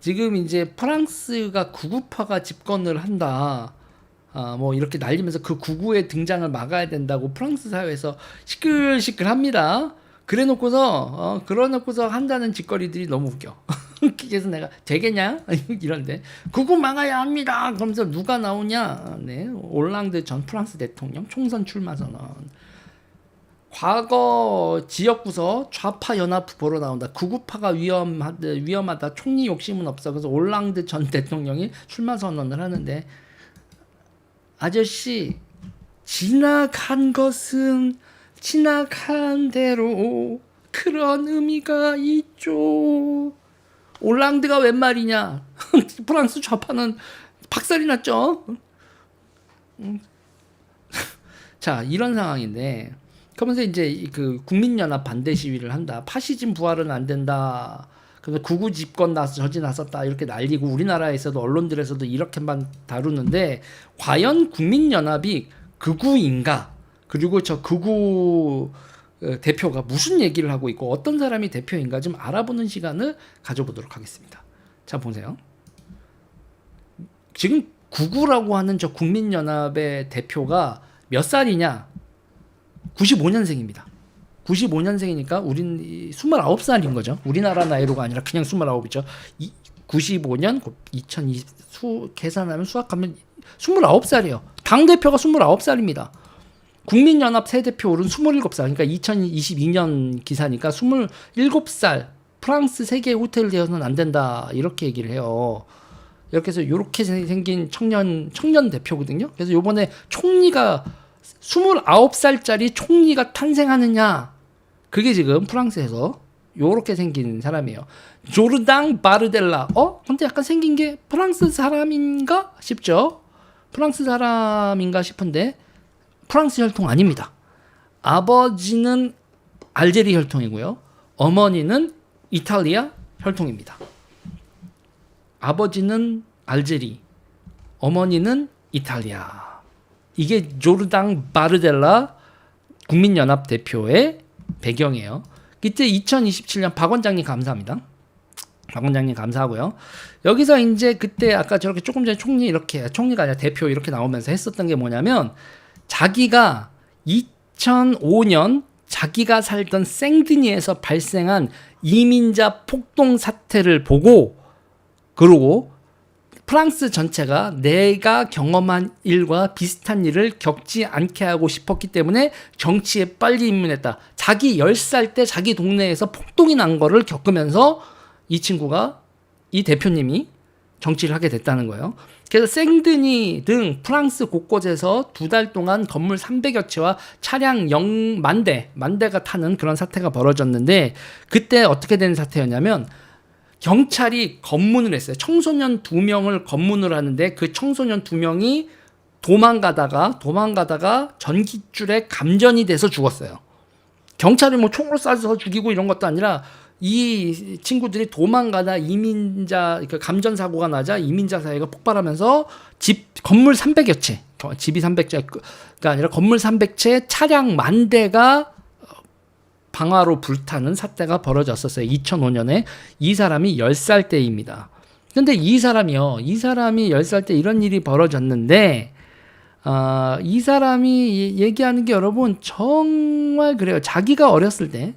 지금 이제 프랑스가 구구파가 집권을 한다. 뭐 이렇게 날리면서 그 구구의 등장을 막아야 된다고 프랑스 사회에서 시끌시끌합니다. 그래놓고서 한다는 짓거리들이 너무 웃겨. 그래서 내가 되겠냐? 이런데 구구 막아야 합니다. 그러면서 누가 나오냐? 네, 올랑드 전 프랑스 대통령 총선 출마 선언. 과거 지역구서 좌파 연합 후보로 나온다. 구구파가 위험하다. 총리 욕심은 없어. 그래서 올랑드 전 대통령이 출마 선언을 하는데, 아저씨, 지나간 것은 지나간 대로 그런 의미가 있죠. 올랑드가 웬 말이냐? 프랑스 좌파는 박살이 났죠. 자, 이런 상황인데, 그러면서 이제 그 국민연합 반대 시위를 한다. 파시즘 부활은 안 된다. 그래서 구구 집권 저지 나섰다 이렇게 날리고, 우리나라에서도 언론들에서도 이렇게만 다루는데, 과연 국민연합이 극우인가? 그리고 저 극우 대표가 무슨 얘기를 하고 있고 어떤 사람이 대표인가 좀 알아보는 시간을 가져보도록 하겠습니다. 자, 보세요. 지금 극우라고 하는 저 국민연합의 대표가 몇 살이냐? 95년생입니다. 95년생이니까 우린 29살인 거죠. 우리나라 나이로가 아니라 그냥 29이죠. 95년 2020 계산하면 수학하면 29살이에요. 당대표가 29살입니다. 국민연합 새 대표 오른 27살. 그러니까 2022년 기사니까 27살. 프랑스 세계 호텔 되어서는 안 된다. 이렇게 얘기를 해요. 이렇게 해서 이렇게 생긴 청년 대표거든요. 그래서 이번에 총리가 29살짜리 총리가 탄생하느냐. 그게 지금 프랑스에서 요렇게 생긴 사람이에요. 조르당 바르델라. 근데 약간 생긴 게 프랑스 사람인가 싶죠. 프랑스 사람인가 싶은데 프랑스 혈통 아닙니다. 아버지는 알제리 혈통이고요. 어머니는 이탈리아 혈통입니다. 아버지는 알제리, 어머니는 이탈리아. 이게 조르당 바르델라 국민연합 대표의 배경이에요. 그때 2027년 박 원장님 감사합니다. 박 원장님 감사하고요. 여기서 이제 그때 아까 저렇게 조금 전에 총리가 아니라 대표 이렇게 나오면서 했었던 게 뭐냐면, 자기가 2005년 자기가 살던 생드니에서 발생한 이민자 폭동 사태를 보고, 그러고 프랑스 전체가 내가 경험한 일과 비슷한 일을 겪지 않게 하고 싶었기 때문에 정치에 빨리 입문했다. 자기 10살 때 자기 동네에서 폭동이 난 거를 겪으면서 이 대표님이 정치를 하게 됐다는 거예요. 그래서 생드니 등 프랑스 곳곳에서 2달 동안 건물 300여 채와 차량 0만 대가 타는 그런 사태가 벌어졌는데, 그때 어떻게 된 사태였냐면, 경찰이 검문을 했어요. 청소년 2명을 검문을 하는데, 그 청소년 2명이 도망가다가 전깃줄에 감전이 돼서 죽었어요. 경찰이 뭐 총으로 쏴서 죽이고 이런 것도 아니라, 이 친구들이 도망가다 감전 사고가 나자 이민자 사회가 폭발하면서 건물 300여 채, 집이 300채가 아니라 건물 300채, 차량 10,000대가 방화로 불타는 사태가 벌어졌었어요. 2005년에. 이 사람이 10살 때입니다. 근데 이 사람이 10살 때 이런 일이 벌어졌는데, 이 사람이 얘기하는 게 여러분 정말 그래요. 자기가 어렸을 때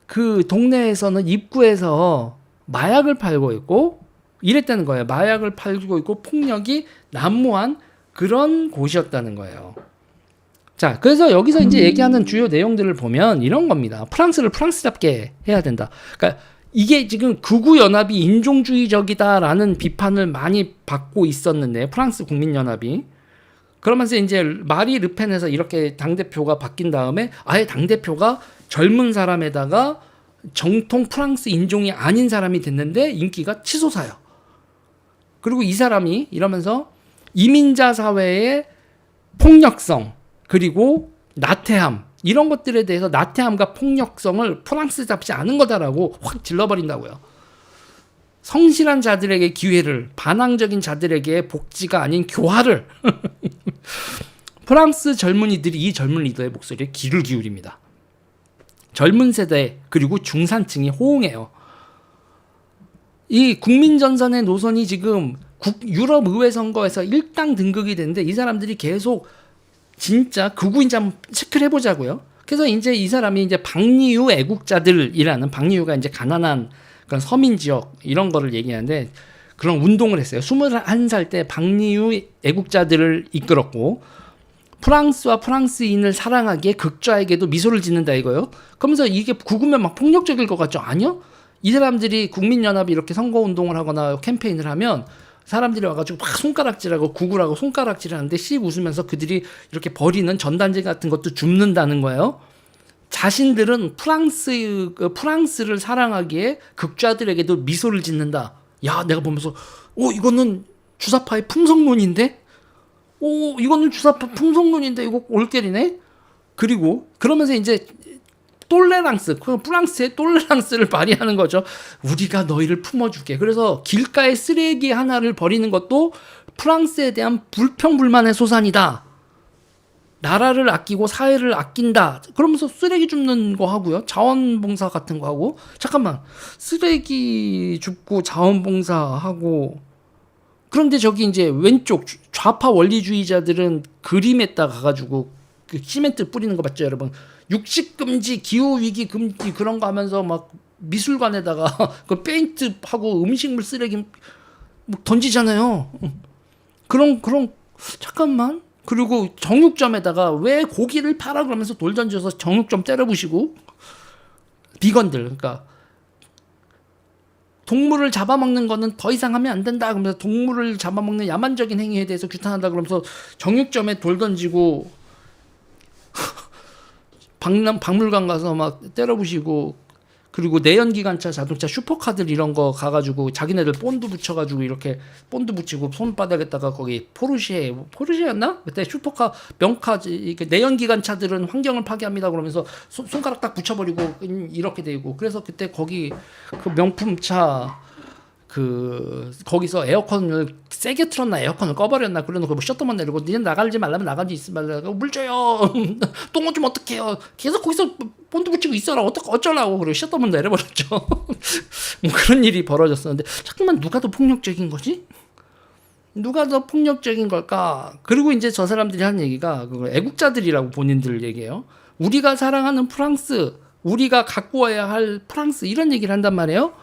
그 동네에서는 입구에서 마약을 팔고 있고 이랬다는 거예요. 마약을 팔고 있고 폭력이 난무한 그런 곳이었다는 거예요. 자, 그래서 여기서 이제 얘기하는 주요 내용들을 보면 이런 겁니다. 프랑스를 프랑스답게 해야 된다. 그러니까 이게 지금 극우연합이 인종주의적이다라는 비판을 많이 받고 있었는데, 프랑스 국민연합이. 그러면서 이제 마리 르펜에서 이렇게 당대표가 바뀐 다음에 아예 당대표가 젊은 사람에다가 정통 프랑스 인종이 아닌 사람이 됐는데 인기가 치솟아요. 그리고 이 사람이 이러면서 이민자 사회의 폭력성, 그리고 나태함, 이런 것들에 대해서 나태함과 폭력성을 프랑스답지 않은 거다라고 확 질러버린다고요. 성실한 자들에게 기회를, 반항적인 자들에게 복지가 아닌 교화를 프랑스 젊은이들이 이 젊은 리더의 목소리에 귀를 기울입니다. 젊은 세대 그리고 중산층이 호응해요. 이 국민전선의 노선이 지금 유럽 의회 선거에서 1당 등극이 됐는데 이 사람들이 계속 진짜 극우인지 한번 체크를 해보자고요. 그래서 이제 이 사람이 이제 박리우 애국자들이라는, 박리우가 이제 가난한 그런 서민 지역 이런 거를 얘기하는데 그런 운동을 했어요. 21살 때 박리우 애국자들을 이끌었고, 프랑스와 프랑스인을 사랑하기에 극좌에게도 미소를 짓는다 이거요. 그러면서 이게 극우면 막 폭력적일 것 같죠? 아니요. 이 사람들이 국민연합이 이렇게 선거운동을 하거나 캠페인을 하면 사람들이 와가지고 막 손가락질하고 극우라고 손가락질하는데 씩 웃으면서 그들이 이렇게 버리는 전단지 같은 것도 줍는다는 거예요. 자신들은 프랑스를 사랑하기에 극좌들에게도 미소를 짓는다. 야, 내가 보면서 이거는 주사파의 풍성론인데? 이거는 주사파 풍성론인데 이거 올게리네? 그리고 그러면서 이제 똘레랑스, 프랑스의 똘레랑스를 발휘하는 거죠. 우리가 너희를 품어줄게. 그래서 길가에 쓰레기 하나를 버리는 것도 프랑스에 대한 불평불만의 소산이다. 나라를 아끼고 사회를 아낀다. 그러면서 쓰레기 줍는 거 하고요. 자원봉사 같은 거 하고. 잠깐만. 쓰레기 줍고 자원봉사 하고. 그런데 저기 이제 왼쪽 좌파 원리주의자들은 그림에다 가가지고 그 시멘트 뿌리는 거 맞죠, 여러분? 육식 금지, 기후 위기 금지 그런 거 하면서 막 미술관에다가 그 페인트 하고 음식물 쓰레기 뭐 던지잖아요. 그런 잠깐만. 그리고 정육점에다가 왜 고기를 팔아 그러면서 돌 던져서 정육점 때려부시고, 비건들, 그러니까 동물을 잡아먹는 거는 더 이상 하면 안 된다 그러면서 동물을 잡아먹는 야만적인 행위에 대해서 규탄한다 그러면서 정육점에 돌 던지고 박물관 가서 막 때려부시고, 그리고 내연기관차 자동차 슈퍼카들 이런 거 가가지고 자기네들 본드 붙여가지고 이렇게 본드 붙이고 손바닥에다가 거기 포르쉐였나? 그때 슈퍼카 명카 이렇게 내연기관차들은 환경을 파괴합니다 그러면서 손가락 딱 붙여버리고 이렇게 되고, 그래서 그때 거기 그 명품차 거기서 에어컨을 세게 틀었나 에어컨을 꺼버렸나 그래놓고 뭐 셔터만 내리고 니는 나가지 말라면 나가지 있지 말라고 물 줘요. 똥 좀 어떡해요. 계속 거기서 본드 붙이고 있어라. 어쩌라고. 그리고 셔터만 내려버렸죠. 뭐 그런 일이 벌어졌었는데 잠깐만, 누가 더 폭력적인 거지? 누가 더 폭력적인 걸까? 그리고 이제 저 사람들이 하는 얘기가 애국자들이라고 본인들 얘기해요. 우리가 사랑하는 프랑스, 우리가 갖고 와야 할 프랑스 이런 얘기를 한단 말이에요.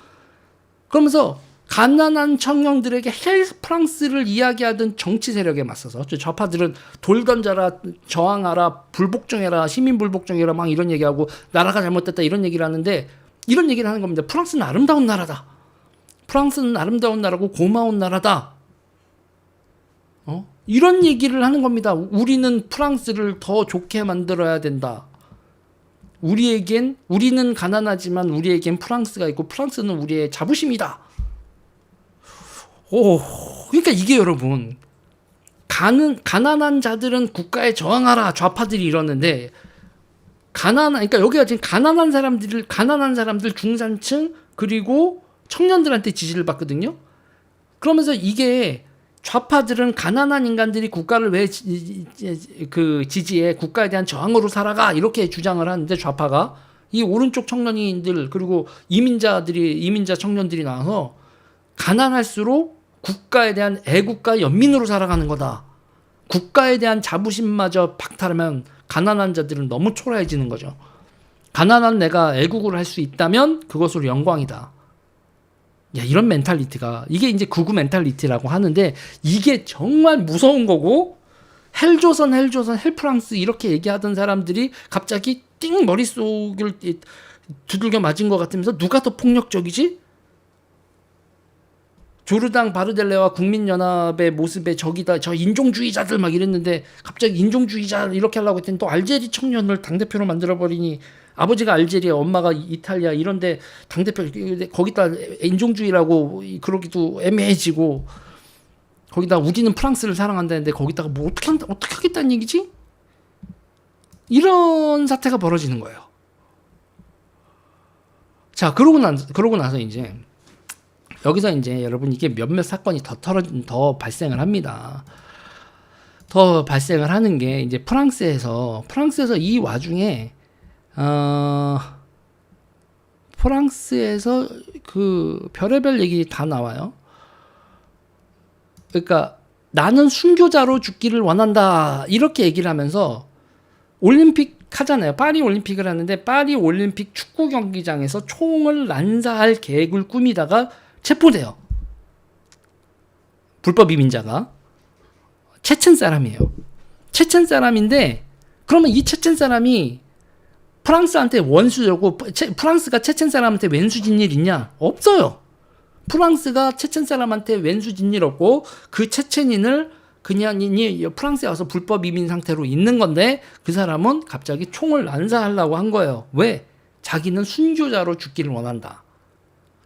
그러면서 가난한 청년들에게 헬 프랑스를 이야기하던 정치 세력에 맞서서 좌파들은 돌 던져라, 저항하라, 불복종해라, 시민 불복종해라 막 이런 얘기하고 나라가 잘못됐다 이런 얘기를 하는데, 이런 얘기를 하는 겁니다. 프랑스는 아름다운 나라다. 프랑스는 아름다운 나라고 고마운 나라다. 이런 얘기를 하는 겁니다. 우리는 프랑스를 더 좋게 만들어야 된다. 우리는 가난하지만 우리에겐 프랑스가 있고 프랑스는 우리의 자부심이다. 그러니까 이게 여러분, 가난한 자들은 국가에 저항하라 좌파들이 이러는데, 그러니까 여기가 지금 가난한 사람들 중산층 그리고 청년들한테 지지를 받거든요. 그러면서 이게 좌파들은 가난한 인간들이 국가를 왜 지지해, 국가에 대한 저항으로 살아가 이렇게 주장을 하는데, 좌파가 이 오른쪽 청년인들 그리고 이민자 청년들이 나와서 가난할수록 국가에 대한 애국과 연민으로 살아가는 거다. 국가에 대한 자부심마저 박탈하면 가난한 자들은 너무 초라해지는 거죠. 가난한 내가 애국을 할 수 있다면 그것으로 영광이다. 야, 이런 멘탈리티가, 이게 이제 극우 멘탈리티라고 하는데, 이게 정말 무서운 거고, 헬조선, 헬프랑스 이렇게 얘기하던 사람들이 갑자기 띵 머릿속을 두들겨 맞은 것 같으면서 누가 더 폭력적이지? 조르당 바르델레와 국민연합의 모습에 저기다 저 인종주의자들 막 이랬는데, 갑자기 인종주의자 이렇게 하려고 했더니 또 알제리 청년을 당대표로 만들어버리니, 아버지가 알제리아 엄마가 이탈리아 이런데 당대표 거기다 인종주의라고 그러기도 애매해지고, 거기다 우리는 프랑스를 사랑한다는데 거기다가 뭐 어떻게 하겠다는 얘기지? 이런 사태가 벌어지는 거예요. 자, 그러고 나서 이제 여기서 이제 여러분, 이게 몇몇 사건이 더 발생을 합니다. 더 발생을 하는 게 이제 프랑스에서 이 와중에 프랑스에서 그 별의별 얘기 다 나와요. 그러니까 나는 순교자로 죽기를 원한다 이렇게 얘기를 하면서 올림픽 하잖아요. 파리 올림픽을 하는데 파리 올림픽 축구 경기장에서 총을 난사할 계획을 꾸미다가 체포돼요. 불법 이민자가 체첸 사람이에요. 체첸 사람인데 그러면 이 체첸 사람이 프랑스한테 원수라고 프랑스가 체첸 사람한테 왼수진 일 있냐? 없어요. 프랑스가 체첸 사람한테 왼수진 일 없고 그 체첸인을 그냥 프랑스에 와서 불법 이민 상태로 있는 건데 그 사람은 갑자기 총을 난사하려고 한 거예요. 왜? 자기는 순교자로 죽기를 원한다.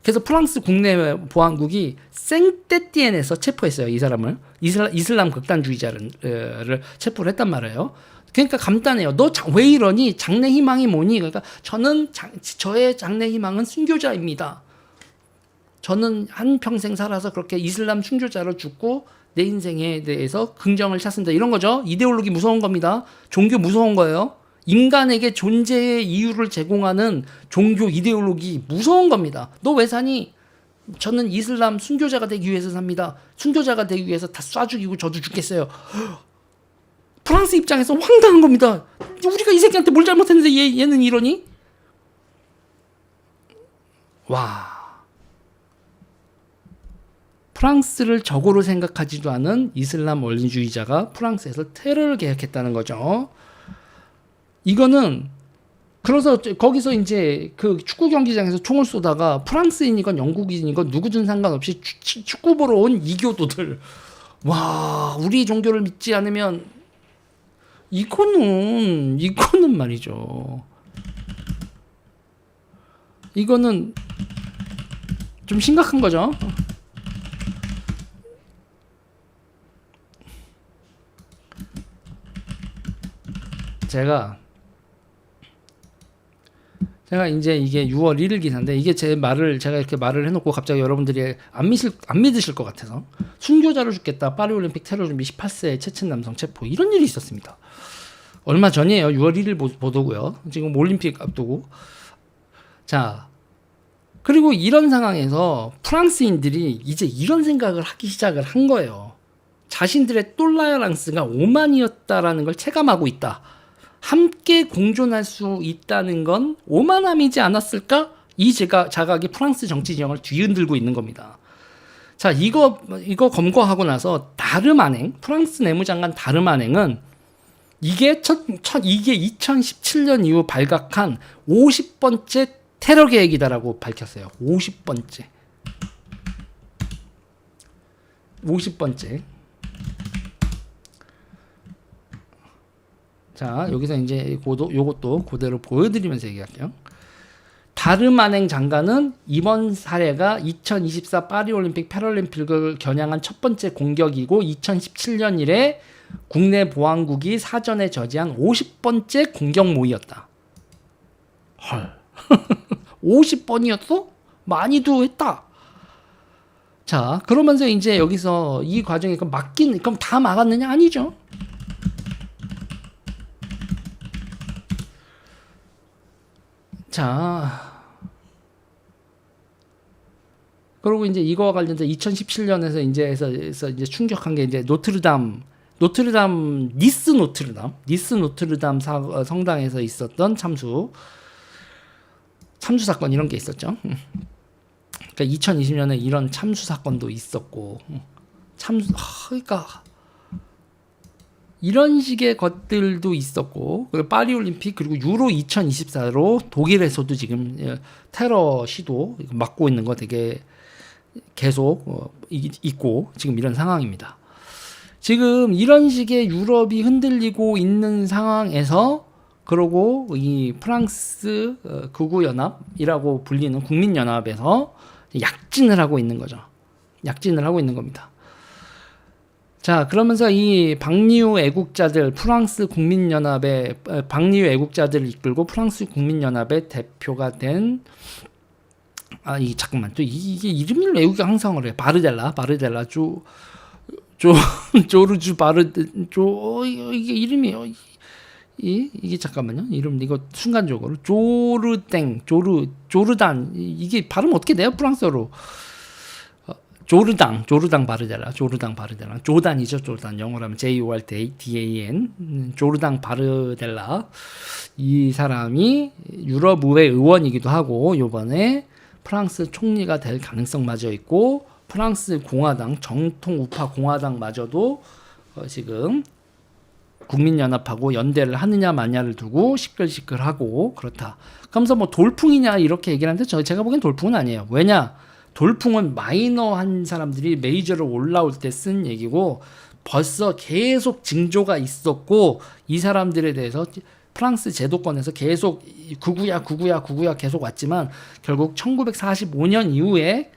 그래서 프랑스 국내 보안국이 생떼띠엔에서 체포했어요. 이 사람을. 이슬람 극단주의자를 체포를 했단 말이에요. 그러니까 간단해요. 너 왜 이러니? 장래 희망이 뭐니? 그러니까 저의 장래 희망은 순교자입니다. 저는 한평생 살아서 그렇게 이슬람 순교자로 죽고 내 인생에 대해서 긍정을 찾습니다. 이런 거죠. 이데올로기 무서운 겁니다. 종교 무서운 거예요. 인간에게 존재의 이유를 제공하는 종교 이데올로기 무서운 겁니다. 너 왜 사니? 저는 이슬람 순교자가 되기 위해서 삽니다. 순교자가 되기 위해서 다 쏴 죽이고 저도 죽겠어요. 프랑스 입장에서 황당한 겁니다. 우리가 이 새끼한테 뭘 잘못했는데 얘는 이러니? 와. 프랑스를 적으로 생각하지도 않은 이슬람 원리주의자가 프랑스에서 테러를 계획했다는 거죠. 이거는 그래서 거기서 이제 그 축구 경기장에서 총을 쏘다가 프랑스인이건 영국인이건 누구든 상관없이 축구 보러 온 이교도들, 와, 우리 종교를 믿지 않으면 이거는 말이죠. 이거는 좀 심각한 거죠. 제가 이제 이게 6월 1일 기사인데 이게 제가 이렇게 말을 해놓고 갑자기 여러분들이 안 믿으실 것 같아서 순교자로 죽겠다. 파리올림픽 테러 준비 18세 체첸 남성 체포 이런 일이 있었습니다. 얼마 전이에요. 6월 1일 보도고요. 지금 올림픽 앞두고. 자, 그리고 이런 상황에서 프랑스인들이 이제 이런 생각을 하기 시작을 한 거예요. 자신들의 똘라야랑스가 오만이었다라는 걸 체감하고 있다. 함께 공존할 수 있다는 건 오만함이지 않았을까? 이 자각이 프랑스 정치 지형을 뒤흔들고 있는 겁니다. 자, 이거 검거하고 나서 다르만행, 프랑스 내무장관 다르만행은 이게 2017년 이후 발각한 50번째 테러 계획이다라고 밝혔어요. 50번째. 자, 여기서 이제 요것도 그대로 보여드리면서 얘기할게요. 다르만행 장관은 이번 사례가 2024 파리올림픽 패럴림픽을 겨냥한 첫 번째 공격이고 2017년 이래 국내 보안국이 사전에 저지한 50번째 공격 모의였다. 헐. 50번이었어? 많이도 했다. 자, 그러면서 이제 여기서 이 과정에 그럼 다 막았느냐? 아니죠. 자, 그리고 이제 이거와 관련해서 2017년에서 이제 충격한 게 이제 니스 노트르담 성당에서 있었던 참수 사건 이런 게 있었죠. 그러니까 2020년에 이런 참수 사건도 있었고, 그러니까 이런 식의 것들도 있었고, 그리고 파리올림픽 그리고 유로 2024로 독일에서도 지금 테러 시도 막고 있는 거 되게 계속 있고 지금 이런 상황입니다. 지금 이런 식의 유럽이 흔들리고 있는 상황에서 그러고 이 프랑스 극우연합이라고 불리는 국민연합에서 약진을 하고 있는 거죠. 약진을 하고 있는 겁니다. 자, 그러면서 이 박리우 애국자들, 프랑스 국민연합의 박리우 애국자들을 이끌고 프랑스 국민연합의 대표가 된 잠깐만, 또 이게 이름이 외우기가 항상 어려워요. 바르델라 조르주 이게 이름이에요. 이게 잠깐만요. 이름 이거 순간적으로 조르단 이게 발음 어떻게 돼요? 프랑스어로 조르당 바르델라 조단이죠. 조단 영어로 하면 JORDAN 조르당 바르델라 이 사람이 유럽 의회 의원이기도 하고 요번에 프랑스 총리가 될 가능성마저 있고 프랑스 공화당 정통 우파 공화당마저도 지금 국민연합하고 연대를 하느냐 마냐를 두고 시끌시끌하고 그렇다. 그러면서 뭐 돌풍이냐 이렇게 얘기를 하는데 제가 보기엔 돌풍은 아니에요. 왜냐? 돌풍은 마이너한 사람들이 메이저로 올라올 때 쓴 얘기고 벌써 계속 징조가 있었고 이 사람들에 대해서 프랑스 제도권에서 계속 구구야 계속 왔지만 결국 1945년 이후에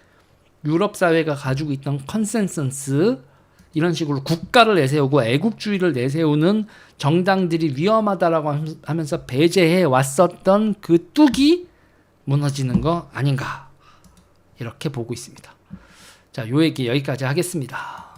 유럽 사회가 가지고 있던 컨센서스 이런 식으로 국가를 내세우고 애국주의를 내세우는 정당들이 위험하다라고 하면서 배제해 왔었던 그 뚝이 무너지는 거 아닌가 이렇게 보고 있습니다. 자, 요 얘기 여기까지 하겠습니다.